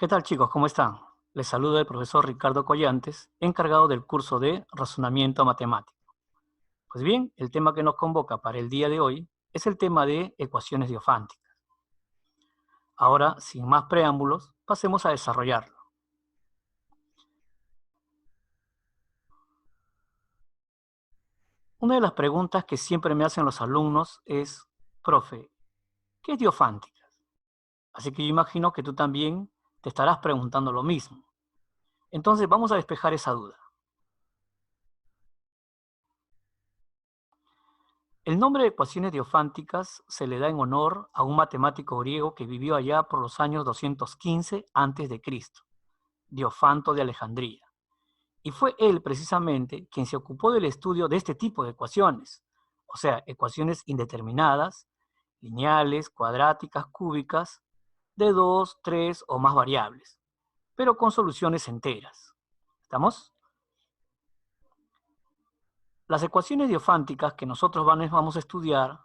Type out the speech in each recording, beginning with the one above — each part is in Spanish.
¿Qué tal, chicos? ¿Cómo están? Les saluda el profesor Ricardo Collantes, encargado del curso de Razonamiento Matemático. Pues bien, el tema que nos convoca para el día de hoy es el tema de ecuaciones diofánticas. Ahora, sin más preámbulos, pasemos a desarrollarlo. Una de las preguntas que siempre me hacen los alumnos es, profe, ¿qué es diofántica? Así que yo imagino que tú también te estarás preguntando lo mismo. Entonces vamos a despejar esa duda. El nombre de ecuaciones diofánticas se le da en honor a un matemático griego que vivió allá por los años 215 a.C., Diofanto de Alejandría. Y fue él precisamente quien se ocupó del estudio de este tipo de ecuaciones, o sea, ecuaciones indeterminadas, lineales, cuadráticas, cúbicas, de 2, 3 o más variables, pero con soluciones enteras. ¿Estamos? Las ecuaciones diofánticas que nosotros vamos a estudiar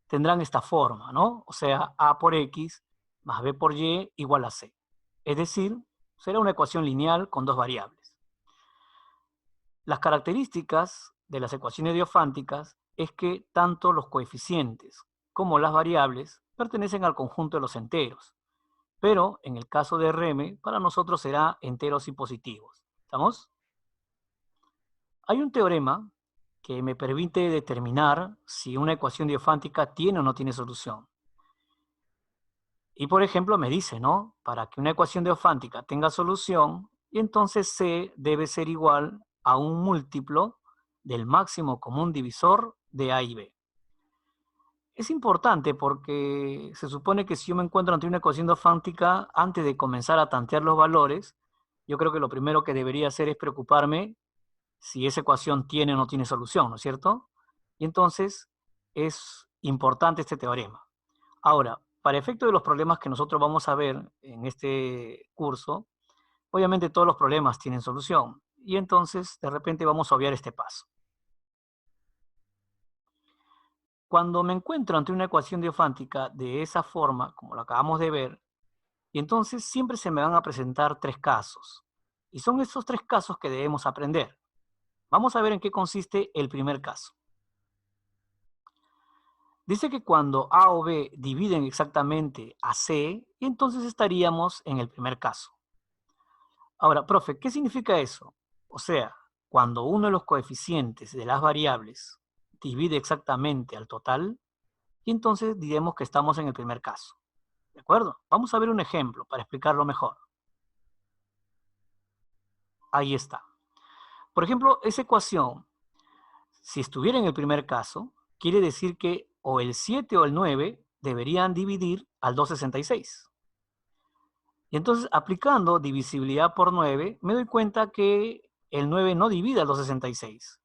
tendrán esta forma, ¿no? O sea, A por X más B por Y igual a C. Es decir, será una ecuación lineal con dos variables. Las características de las ecuaciones diofánticas es que tanto los coeficientes como las variables pertenecen al conjunto de los enteros, pero en el caso de Rm, para nosotros será enteros y positivos. ¿Estamos? Hay un teorema que me permite determinar si una ecuación diofántica tiene o no tiene solución. Y por ejemplo me dice, ¿no? Para que una ecuación diofántica tenga solución, y entonces C debe ser igual a un múltiplo del máximo común divisor de A y B. Es importante porque se supone que si yo me encuentro ante una ecuación diofántica, antes de comenzar a tantear los valores, yo creo que lo primero que debería hacer es preocuparme si esa ecuación tiene o no tiene solución, ¿no es cierto? Y entonces es importante este teorema. Ahora, para efecto de los problemas que nosotros vamos a ver en este curso, obviamente todos los problemas tienen solución. Y entonces, de repente, vamos a obviar este paso. Cuando me encuentro ante una ecuación diofántica de esa forma, como lo acabamos de ver, y entonces siempre se me van a presentar tres casos. Y son esos tres casos que debemos aprender. Vamos a ver en qué consiste el primer caso. Dice que cuando A o B dividen exactamente a C, entonces estaríamos en el primer caso. Ahora, profe, ¿qué significa eso? O sea, cuando uno de los coeficientes de las variables divide exactamente al total, y entonces diremos que estamos en el primer caso. ¿De acuerdo? Vamos a ver un ejemplo para explicarlo mejor. Ahí está. Por ejemplo, esa ecuación, si estuviera en el primer caso, quiere decir que o el 7 o el 9 deberían dividir al 266. Y entonces, aplicando divisibilidad por 9, me doy cuenta que el 9 no divide al 266,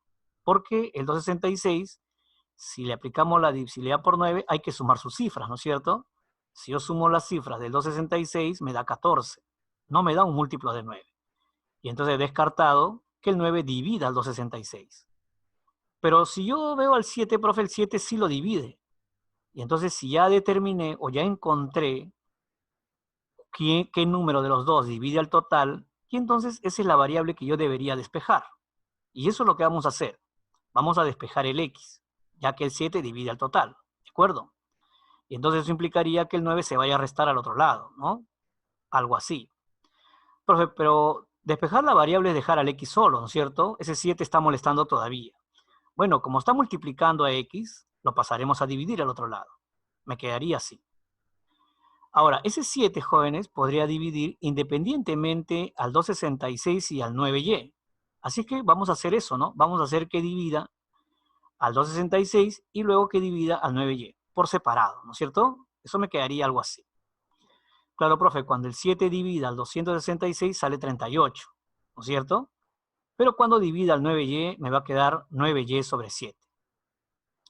porque el 266, si le aplicamos la divisibilidad por 9, hay que sumar sus cifras, ¿no es cierto? Si yo sumo las cifras del 266, me da 14, no me da un múltiplo de 9. Y entonces he descartado que el 9 divida al 266. Pero si yo veo al 7, profe, el 7 sí lo divide. Y entonces si ya determiné o ya encontré qué número de los dos divide al total, y entonces esa es la variable que yo debería despejar. Y eso es lo que vamos a hacer. Vamos a despejar el x, ya que el 7 divide al total, ¿de acuerdo? Y entonces eso implicaría que el 9 se vaya a restar al otro lado, ¿no? Algo así. Profe, pero despejar la variable es dejar al x solo, ¿no es cierto? Ese 7 está molestando todavía. Bueno, como está multiplicando a x, lo pasaremos a dividir al otro lado. Me quedaría así. Ahora, ese 7, jóvenes, podría dividir independientemente al 266 y al 9y. Así que vamos a hacer eso, ¿no? Vamos a hacer que divida al 266 y luego que divida al 9y, por separado, ¿no es cierto? Eso me quedaría algo así. Claro, profe, cuando el 7 divida al 266 sale 38, ¿no es cierto? Pero cuando divida al 9y me va a quedar 9y sobre 7.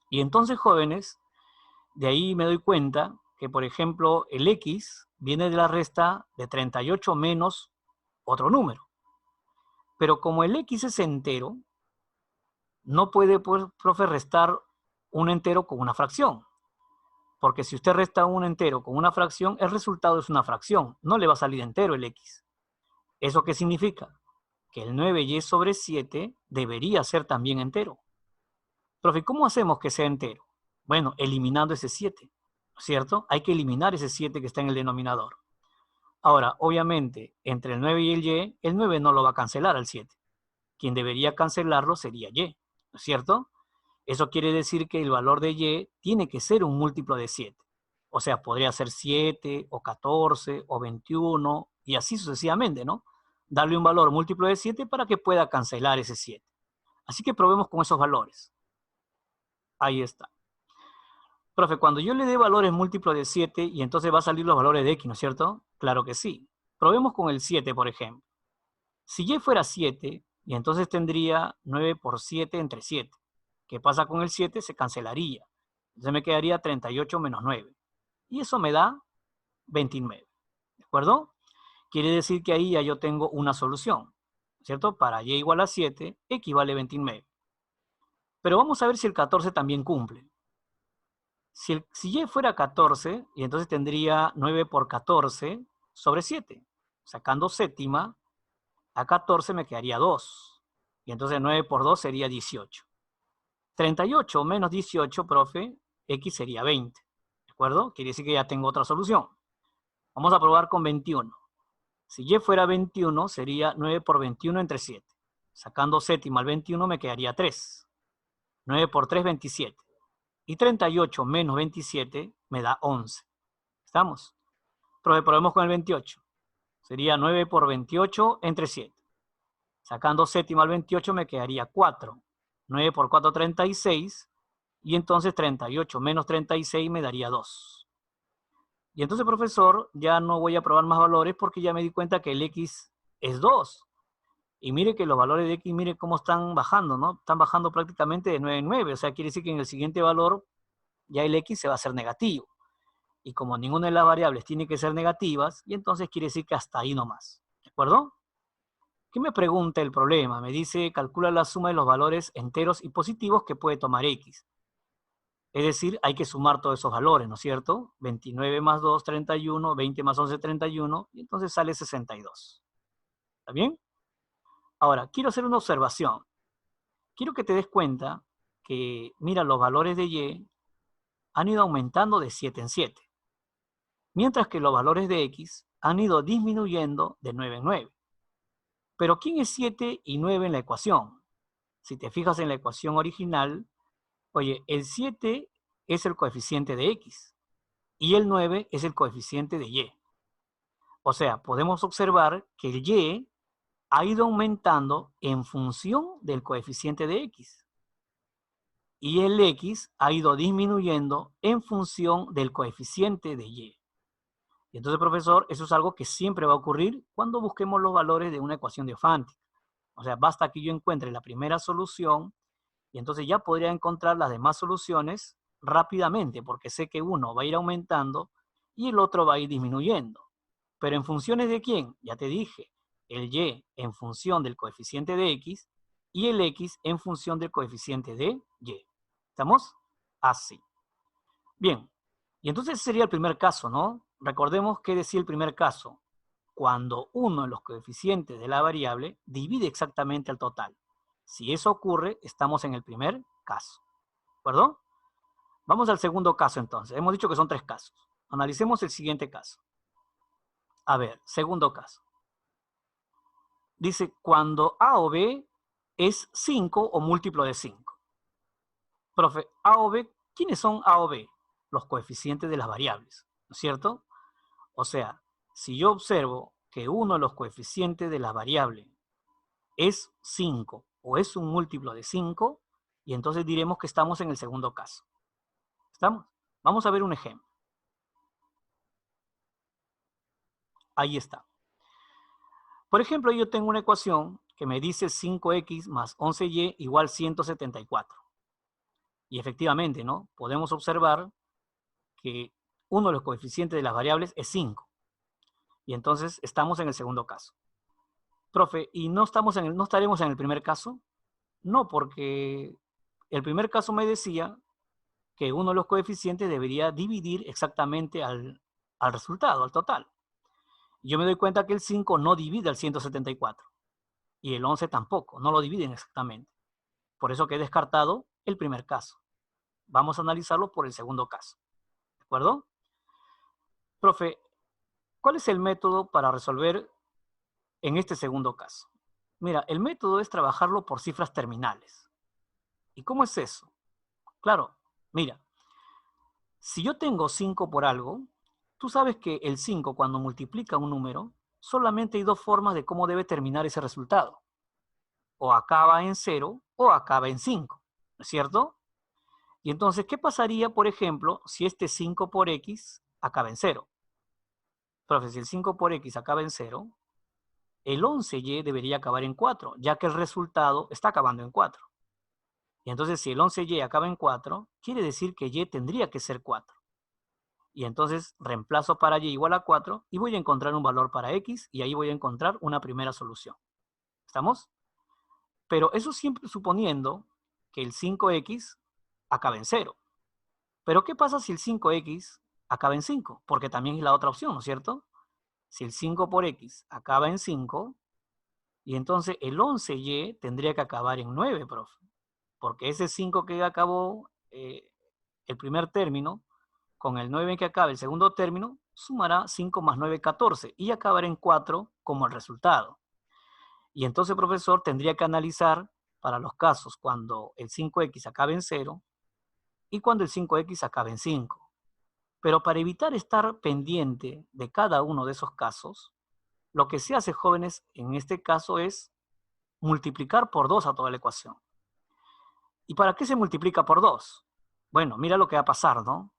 Y entonces, jóvenes, de ahí me doy cuenta que, por ejemplo, el x viene de la resta de 38 menos otro número. Pero como el x es entero, no puede, pues, profe, restar un entero con una fracción. Porque si usted resta un entero con una fracción, el resultado es una fracción. No le va a salir entero el x. ¿Eso qué significa? Que el 9y sobre 7 debería ser también entero. Profe, ¿cómo hacemos que sea entero? Bueno, eliminando ese 7, ¿cierto? Hay que eliminar ese 7 que está en el denominador. Ahora, obviamente, entre el 9 y el 9 no lo va a cancelar al 7. Quien debería cancelarlo sería y, ¿no es cierto? Eso quiere decir que el valor de y tiene que ser un múltiplo de 7. O sea, podría ser 7 o 14 o 21 y así sucesivamente, ¿no? Darle un valor múltiplo de 7 para que pueda cancelar ese 7. Así que probemos con esos valores. Ahí está. Profe, cuando yo le dé valores múltiplos de 7 y entonces va a salir los valores de x, ¿no es cierto? Claro que sí. Probemos con el 7, por ejemplo. Si y fuera 7, y entonces tendría 9 por 7 entre 7. ¿Qué pasa con el 7? Se cancelaría. Entonces me quedaría 38 menos 9. Y eso me da 29. ¿De acuerdo? Quiere decir que ahí ya yo tengo una solución, ¿cierto? Para y igual a 7, x vale 29. Pero vamos a ver si el 14 también cumple. Si y fuera 14, y entonces tendría 9 por 14 sobre 7. Sacando séptima, a 14 me quedaría 2. Y entonces 9 por 2 sería 18. 38 menos 18, profe, x sería 20. ¿De acuerdo? Quiere decir que ya tengo otra solución. Vamos a probar con 21. Si y fuera 21, sería 9 por 21 entre 7. Sacando séptima al 21 me quedaría 3. 9 por 3, 27. Y 38 menos 27 me da 11. ¿Estamos? Probemos con el 28. Sería 9 por 28 entre 7. Sacando séptima al 28 me quedaría 4. 9 por 4, 36. Y entonces 38 menos 36 me daría 2. Y entonces, profesor, ya no voy a probar más valores porque ya me di cuenta que el x es 2. Y mire que los valores de x, mire cómo están bajando, ¿no? Están bajando prácticamente de 9 en 9. O sea, quiere decir que en el siguiente valor ya el x se va a hacer negativo. Y como ninguna de las variables tiene que ser negativas, y entonces quiere decir que hasta ahí nomás. ¿De acuerdo? ¿Qué me pregunta el problema? Me dice, calcula la suma de los valores enteros y positivos que puede tomar x. Es decir, hay que sumar todos esos valores, ¿no es cierto? 29 más 2, 31, 20 más 11, 31, y entonces sale 62. ¿Está bien? Ahora, quiero hacer una observación. Quiero que te des cuenta que, mira, los valores de y han ido aumentando de 7 en 7, mientras que los valores de x han ido disminuyendo de 9 en 9. Pero ¿quién es 7 y 9 en la ecuación? Si te fijas en la ecuación original, oye, el 7 es el coeficiente de x y el 9 es el coeficiente de y. O sea, podemos observar que el y ha ido aumentando en función del coeficiente de x. Y el x ha ido disminuyendo en función del coeficiente de y. Y entonces, profesor, eso es algo que siempre va a ocurrir cuando busquemos los valores de una ecuación diofántica. O sea, basta que yo encuentre la primera solución y entonces ya podría encontrar las demás soluciones rápidamente, porque sé que uno va a ir aumentando y el otro va a ir disminuyendo. Pero en funciones de quién, ya te dije, el y en función del coeficiente de x y el x en función del coeficiente de y. ¿Estamos? Así. Bien, y entonces sería el primer caso, ¿no? Recordemos que decía el primer caso, cuando uno de los coeficientes de la variable divide exactamente al total. Si eso ocurre, estamos en el primer caso. ¿De acuerdo? Vamos al segundo caso entonces. Hemos dicho que son 3 casos. Analicemos el siguiente caso. A ver, segundo caso. Dice, cuando A o B es 5 o múltiplo de 5. Profe, A o B, ¿quiénes son A o B? Los coeficientes de las variables, ¿no es cierto? O sea, si yo observo que uno de los coeficientes de la variable es 5 o es un múltiplo de 5, y entonces diremos que estamos en el segundo caso. ¿Estamos? Vamos a ver un ejemplo. Ahí está. Por ejemplo, yo tengo una ecuación que me dice 5x más 11y igual 174. Y efectivamente, ¿no? Podemos observar que uno de los coeficientes de las variables es 5. Y entonces estamos en el segundo caso. Profe, ¿y no estaremos en el primer caso? No, porque el primer caso me decía que uno de los coeficientes debería dividir exactamente al resultado, al total. Yo me doy cuenta que el 5 no divide al 174 y el 11 tampoco, no lo dividen exactamente. Por eso que he descartado el primer caso. Vamos a analizarlo por el segundo caso. ¿De acuerdo? Profe, ¿cuál es el método para resolver en este segundo caso? Mira, el método es trabajarlo por cifras terminales. ¿Y cómo es eso? Claro, mira, si yo tengo 5 por algo, tú sabes que el 5 cuando multiplica un número, solamente hay dos formas de cómo debe terminar ese resultado. O acaba en 0 o acaba en 5, ¿no es cierto? Y entonces, ¿qué pasaría, por ejemplo, si este 5 por x acaba en 0? Profe, si el 5 por x acaba en 0, el 11y debería acabar en 4, ya que el resultado está acabando en 4. Y entonces, si el 11y acaba en 4, quiere decir que y tendría que ser 4. Y entonces reemplazo para y igual a 4 y voy a encontrar un valor para x y ahí voy a encontrar una primera solución. ¿Estamos? Pero eso siempre suponiendo que el 5x acaba en 0. Pero ¿qué pasa si el 5x acaba en 5? Porque también es la otra opción, ¿no es cierto? Si el 5 por x acaba en 5, y entonces el 11y tendría que acabar en 9, profe. Porque ese 5 que acabó el primer término, con el 9 que acaba el segundo término, sumará 5 más 9, 14, y acabará en 4 como el resultado. Y entonces, profesor, tendría que analizar para los casos cuando el 5x acabe en 0 y cuando el 5x acabe en 5. Pero para evitar estar pendiente de cada uno de esos casos, lo que se hace, jóvenes, en este caso es multiplicar por 2 a toda la ecuación. ¿Y para qué se multiplica por 2? Bueno, mira lo que va a pasar, ¿no?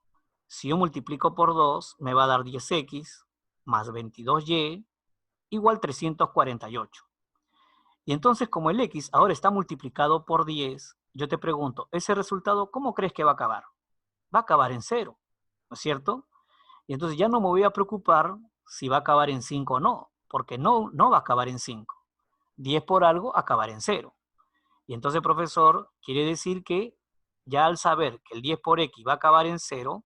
Si yo multiplico por 2, me va a dar 10x más 22y igual 348. Y entonces, como el x ahora está multiplicado por 10, yo te pregunto, ¿ese resultado cómo crees que va a acabar? Va a acabar en 0, ¿no es cierto? Y entonces ya no me voy a preocupar si va a acabar en 5 o no, porque no va a acabar en 5. 10 por algo acabará en 0. Y entonces, profesor, quiere decir que ya al saber que el 10 por x va a acabar en 0,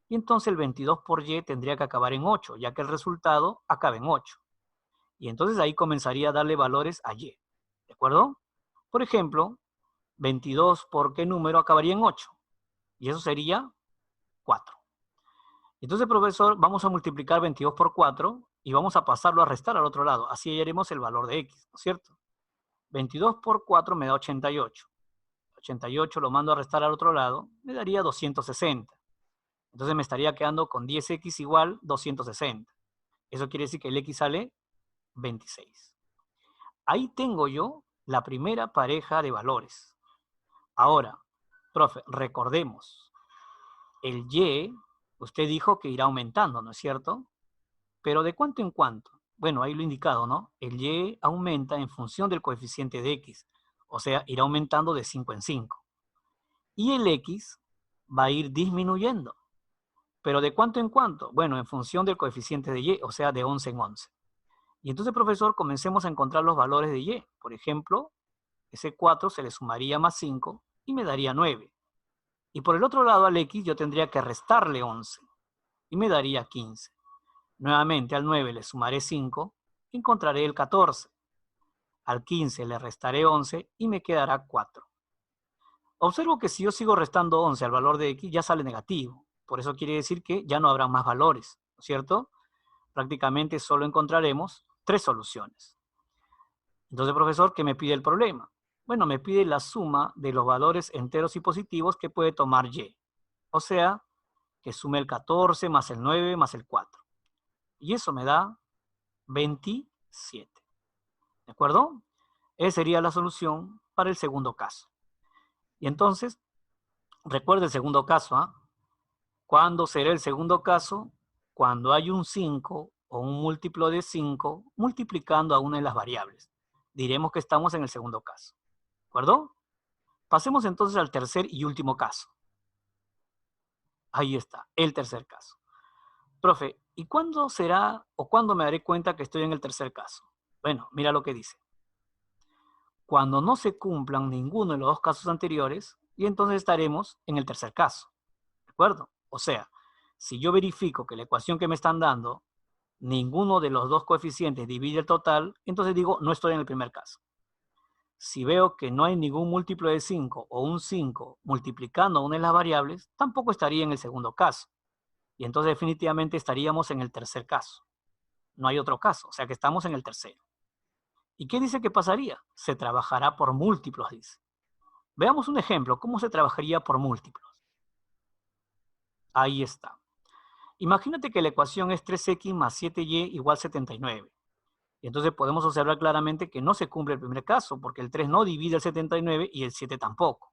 y entonces el 22 por y tendría que acabar en 8, ya que el resultado acaba en 8. Y entonces ahí comenzaría a darle valores a y. ¿De acuerdo? Por ejemplo, 22 por qué número acabaría en 8. Y eso sería 4. Entonces, profesor, vamos a multiplicar 22 por 4 y vamos a pasarlo a restar al otro lado. Así hallaremos el valor de x, ¿no es cierto? 22 por 4 me da 88. 88 lo mando a restar al otro lado, me daría 260. Entonces me estaría quedando con 10x igual 260. Eso quiere decir que el x sale 26. Ahí tengo yo la primera pareja de valores. Ahora, profe, recordemos, el y, usted dijo que irá aumentando, ¿no es cierto? Pero ¿de cuánto en cuánto? Bueno, ahí lo he indicado, ¿no? El y aumenta en función del coeficiente de x, o sea, irá aumentando de 5 en 5. Y el x va a ir disminuyendo. ¿Pero de cuánto en cuánto? Bueno, en función del coeficiente de y, o sea, de 11 en 11. Y entonces, profesor, comencemos a encontrar los valores de y. Por ejemplo, ese 4 se le sumaría más 5 y me daría 9. Y por el otro lado, al x yo tendría que restarle 11 y me daría 15. Nuevamente al 9 le sumaré 5 y encontraré el 14. Al 15 le restaré 11 y me quedará 4. Observo que si yo sigo restando 11 al valor de x, ya sale negativo. Por eso quiere decir que ya no habrá más valores, ¿no es cierto? Prácticamente solo encontraremos 3 soluciones. Entonces, profesor, ¿qué me pide el problema? Bueno, me pide la suma de los valores enteros y positivos que puede tomar y. O sea, que sume el 14 más el 9 más el 4. Y eso me da 27. ¿De acuerdo? Esa sería la solución para el segundo caso. Y entonces, recuerde el segundo caso, ¿ah? ¿Cuándo será el segundo caso? Cuando hay un 5 o un múltiplo de 5 multiplicando a una de las variables. Diremos que estamos en el segundo caso. ¿De acuerdo? Pasemos entonces al tercer y último caso. Ahí está, el tercer caso. Profe, ¿y cuándo será o cuándo me daré cuenta que estoy en el tercer caso? Bueno, mira lo que dice. Cuando no se cumplan ninguno de los dos casos anteriores, y entonces estaremos en el tercer caso. acuerdo? O sea, si yo verifico que la ecuación que me están dando, ninguno de los dos coeficientes divide el total, entonces digo, no estoy en el primer caso. Si veo que no hay ningún múltiplo de 5 o un 5 multiplicando una de las variables, tampoco estaría en el segundo caso. Y entonces definitivamente estaríamos en el tercer caso. No hay otro caso, o sea que estamos en el tercero. ¿Y qué dice que pasaría? Se trabajará por múltiplos, dice. Veamos un ejemplo, ¿cómo se trabajaría por múltiplos? Ahí está. Imagínate que la ecuación es 3x más 7y igual 79. Y entonces podemos observar claramente que no se cumple el primer caso, porque el 3 no divide el 79 y el 7 tampoco.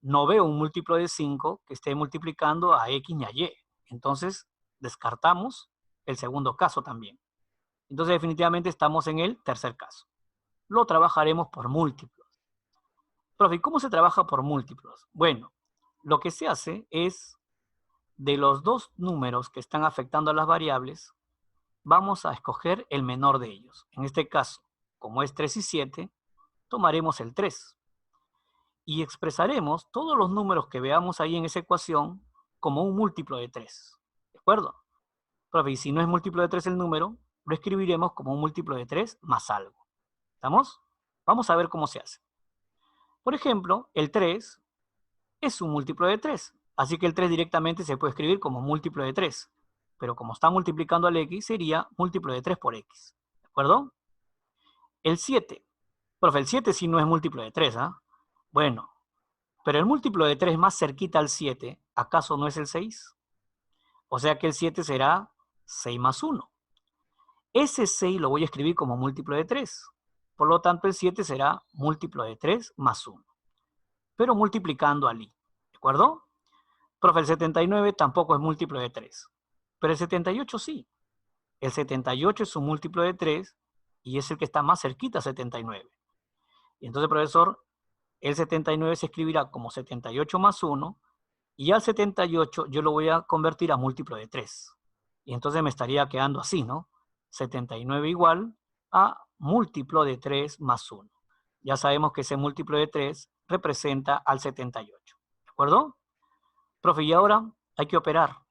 No veo un múltiplo de 5 que esté multiplicando a x ni a y. Entonces descartamos el segundo caso también. Entonces definitivamente estamos en el tercer caso. Lo trabajaremos por múltiplos. Profe, ¿cómo se trabaja por múltiplos? Bueno, lo que se hace es, de los dos números que están afectando a las variables, vamos a escoger el menor de ellos. En este caso, como es 3 y 7, tomaremos el 3. Y expresaremos todos los números que veamos ahí en esa ecuación como un múltiplo de 3. ¿De acuerdo? Profe, y si no es múltiplo de 3 el número, lo escribiremos como un múltiplo de 3 más algo. ¿Estamos? Vamos a ver cómo se hace. Por ejemplo, el 3 es un múltiplo de 3. Así que el 3 directamente se puede escribir como múltiplo de 3. Pero como está multiplicando al x, sería múltiplo de 3 por x. ¿De acuerdo? El 7. Profe, el 7 sí no es múltiplo de 3, ¿ah? Bueno, pero el múltiplo de 3 más cerquita al 7, ¿acaso no es el 6? O sea que el 7 será 6 más 1. Ese 6 lo voy a escribir como múltiplo de 3. Por lo tanto, el 7 será múltiplo de 3 más 1. Pero multiplicando al i. ¿De acuerdo? Profe, el 79 tampoco es múltiplo de 3. Pero el 78 sí. El 78 es un múltiplo de 3 y es el que está más cerquita a 79. Y entonces, profesor, el 79 se escribirá como 78 más 1 y al 78 yo lo voy a convertir a múltiplo de 3. Y entonces me estaría quedando así, ¿no? 79 igual a múltiplo de 3 más 1. Ya sabemos que ese múltiplo de 3 representa al 78. ¿De acuerdo? Profe, y ahora hay que operar.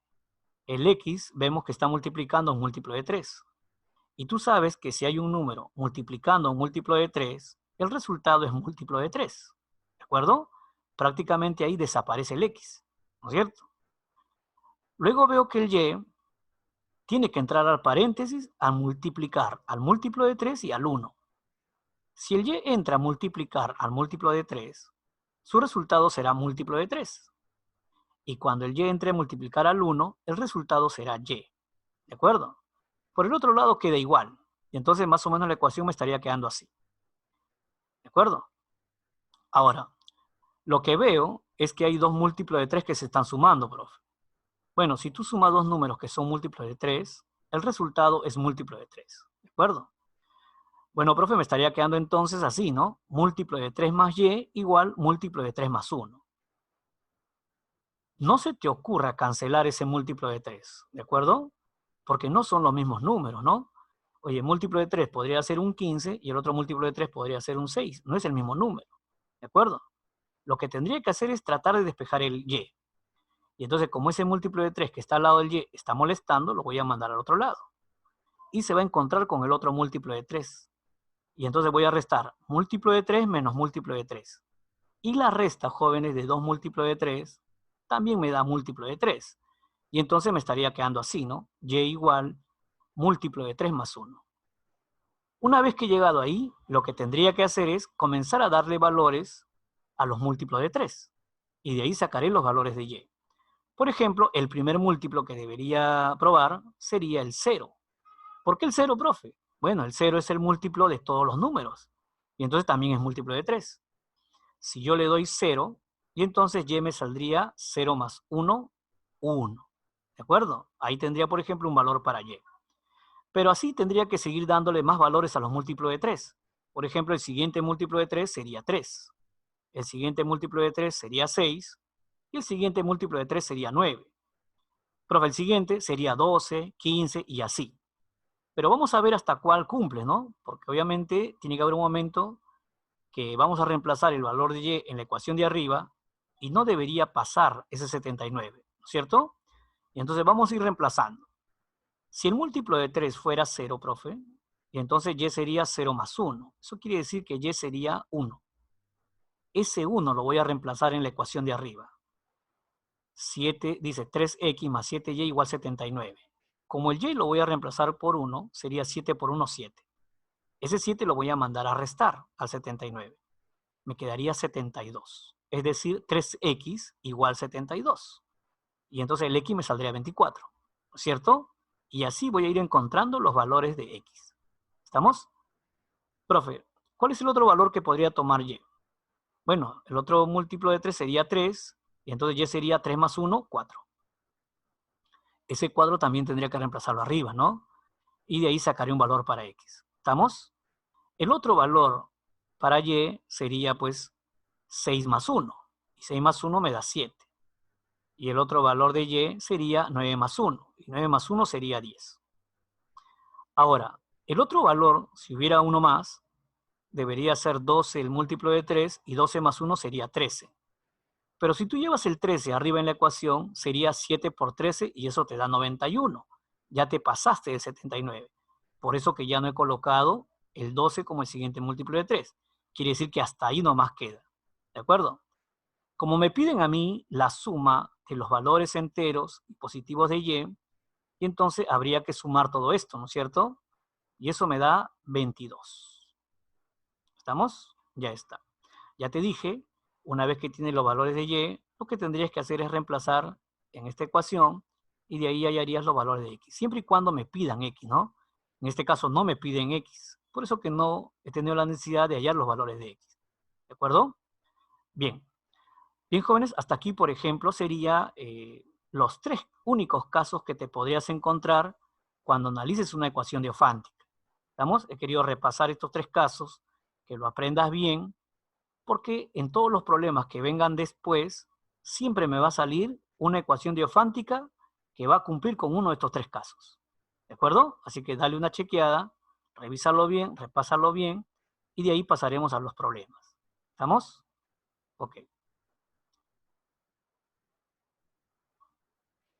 El x vemos que está multiplicando un múltiplo de 3. Y tú sabes que si hay un número multiplicando un múltiplo de 3, el resultado es múltiplo de 3. ¿De acuerdo? Prácticamente ahí desaparece el x, ¿no es cierto? Luego veo que el y tiene que entrar al paréntesis a multiplicar al múltiplo de 3 y al 1. Si el y entra a multiplicar al múltiplo de 3, su resultado será múltiplo de 3. Y cuando el y entre a multiplicar al 1, el resultado será y. ¿De acuerdo? Por el otro lado queda igual. Y entonces más o menos la ecuación me estaría quedando así. ¿De acuerdo? Ahora, lo que veo es que hay dos múltiplos de 3 que se están sumando, profe. Bueno, si tú sumas dos números que son múltiplos de 3, el resultado es múltiplo de 3. ¿De acuerdo? Bueno, profe, me estaría quedando entonces así, ¿no? Múltiplo de 3 más y igual múltiplo de 3 más 1. No se te ocurra cancelar ese múltiplo de 3, ¿de acuerdo? Porque no son los mismos números, ¿no? Oye, múltiplo de 3 podría ser un 15 y el otro múltiplo de 3 podría ser un 6. No es el mismo número, ¿de acuerdo? Lo que tendría que hacer es tratar de despejar el y. Y entonces, como ese múltiplo de 3 que está al lado del y está molestando, lo voy a mandar al otro lado. Y se va a encontrar con el otro múltiplo de 3. Y entonces voy a restar múltiplo de 3 menos múltiplo de 3. Y la resta, jóvenes, de 2 múltiplo de 3 también me da múltiplo de 3. Y entonces me estaría quedando así, ¿no? Y igual múltiplo de 3 más 1. Una vez que he llegado ahí, lo que tendría que hacer es comenzar a darle valores a los múltiplos de 3. Y de ahí sacaré los valores de y. Por ejemplo, el primer múltiplo que debería probar sería el 0. ¿Por qué el 0, profe? Bueno, el 0 es el múltiplo de todos los números. Y entonces también es múltiplo de 3. Si yo le doy 0, y entonces y me saldría 0 más 1, 1. ¿De acuerdo? Ahí tendría, por ejemplo, un valor para y. Pero así tendría que seguir dándole más valores a los múltiplos de 3. Por ejemplo, el siguiente múltiplo de 3 sería 3. El siguiente múltiplo de 3 sería 6. Y el siguiente múltiplo de 3 sería 9. Profe, el siguiente sería 12, 15 y así. Pero vamos a ver hasta cuál cumple, ¿no? Porque obviamente tiene que haber un momento que vamos a reemplazar el valor de y en la ecuación de arriba y no debería pasar ese 79, ¿no es cierto? Y entonces vamos a ir reemplazando. Si el múltiplo de 3 fuera 0, profe, y entonces y sería 0 más 1. Eso quiere decir que y sería 1. Ese 1 lo voy a reemplazar en la ecuación de arriba. 7, dice 3x más 7y igual 79. Como el y lo voy a reemplazar por 1, sería 7 por 1, 7. Ese 7 lo voy a mandar a restar al 79. Me quedaría 72. Es decir, 3x igual 72. Y entonces el x me saldría 24. ¿No es cierto? Y así voy a ir encontrando los valores de x. ¿Estamos? Profe, ¿cuál es el otro valor que podría tomar y? Bueno, el otro múltiplo de 3 sería 3, y entonces y sería 3 más 1, 4. Ese cuadro también tendría que reemplazarlo arriba, ¿no? Y de ahí sacaré un valor para x. ¿Estamos? El otro valor para y sería, pues, 6 más 1. Y 6 más 1 me da 7. Y el otro valor de y sería 9 más 1. Y 9 más 1 sería 10. Ahora, el otro valor, si hubiera uno más, debería ser 12 el múltiplo de 3, y 12 más 1 sería 13. Pero si tú llevas el 13 arriba en la ecuación, sería 7 por 13 y eso te da 91. Ya te pasaste del 79. Por eso que ya no he colocado el 12 como el siguiente múltiplo de 3. Quiere decir que hasta ahí nomás queda. ¿De acuerdo? Como me piden a mí la suma de los valores enteros y positivos de y entonces habría que sumar todo esto, ¿no es cierto? Y eso me da 22. ¿Estamos? Ya está. Ya te dije, una vez que tienes los valores de y, lo que tendrías que hacer es reemplazar en esta ecuación y de ahí hallarías los valores de x, siempre y cuando me pidan x, ¿no? En este caso no me piden x, por eso que no he tenido la necesidad de hallar los valores de x. ¿De acuerdo? Bien. Bien, jóvenes, hasta aquí, por ejemplo, sería los 3 únicos casos que te podrías encontrar cuando analices una ecuación diofántica. ¿Estamos? He querido repasar estos 3 casos, que lo aprendas bien, porque en todos los problemas que vengan después, siempre me va a salir una ecuación diofántica que va a cumplir con uno de estos 3 casos. ¿De acuerdo? Así que dale una chequeada, revísalo bien, repásalo bien, y de ahí pasaremos a los problemas. ¿Estamos? Ok.